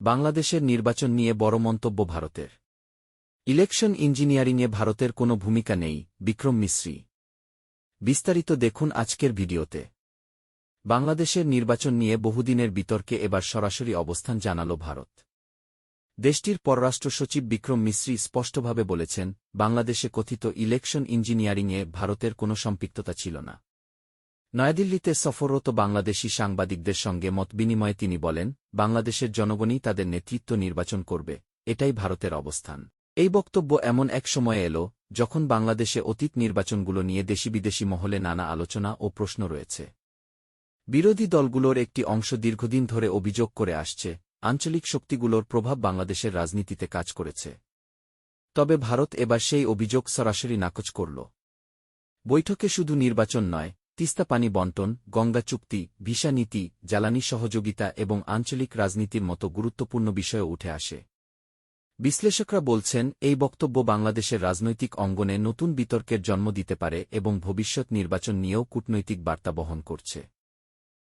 বাংলাদেশের নির্বাচন নিয়ে বড় মন্তব্য ভারতের। ইলেকশন ইঞ্জিনিয়ারিংয়ে ভারতের কোনো ভূমিকা নেই, বিক্রম মিশ্রি। বিস্তারিত দেখুন আজকের ভিডিওতে। বাংলাদেশের নির্বাচন নিয়ে বহুদিনের বিতর্কে এবার সরাসরি অবস্থান জানাল ভারত। দেশটির পররাষ্ট্র সচিব বিক্রম মিশ্রি স্পষ্টভাবে বলেছেন, বাংলাদেশে কথিত ইলেকশন ইঞ্জিনিয়ারিংয়ে ভারতের কোনো সম্পৃক্ততা ছিল না। নয়াদিল্লিতে সফররত বাংলাদেশি সাংবাদিকদের সঙ্গে মতবিনিময়ে তিনি বলেন, বাংলাদেশের জনগণই তাদের নেতৃত্ব নির্বাচন করবে, এটাই ভারতের অবস্থান। এই বক্তব্য এমন এক সময়ে এল, যখন বাংলাদেশে অতীত নির্বাচনগুলো নিয়ে দেশি-বিদেশি মহলে নানা আলোচনা ও প্রশ্ন রয়েছে। বিরোধী দলগুলোর একটি অংশ দীর্ঘদিন ধরে অভিযোগ করে আসছে, আঞ্চলিক শক্তিগুলোর প্রভাব বাংলাদেশের রাজনীতিতে কাজ করেছে। তবে ভারত এবার সেই অভিযোগ সরাসরি নাকচ করল। বৈঠকে শুধু নির্বাচন নয়, তিস্তা পানি বণ্টন, গঙ্গা চুক্তি, ভিসা নীতি, জ্বালানি সহযোগিতা এবং আঞ্চলিক রাজনীতির মতো গুরুত্বপূর্ণ বিষয়ও উঠে আসে। বিশ্লেষকরা বলছেন, এই বক্তব্য বাংলাদেশের রাজনৈতিক অঙ্গনে নতুন বিতর্কের জন্ম দিতে পারে এবং ভবিষ্যৎ নির্বাচন নিয়েও কূটনৈতিক বার্তা বহন করছে।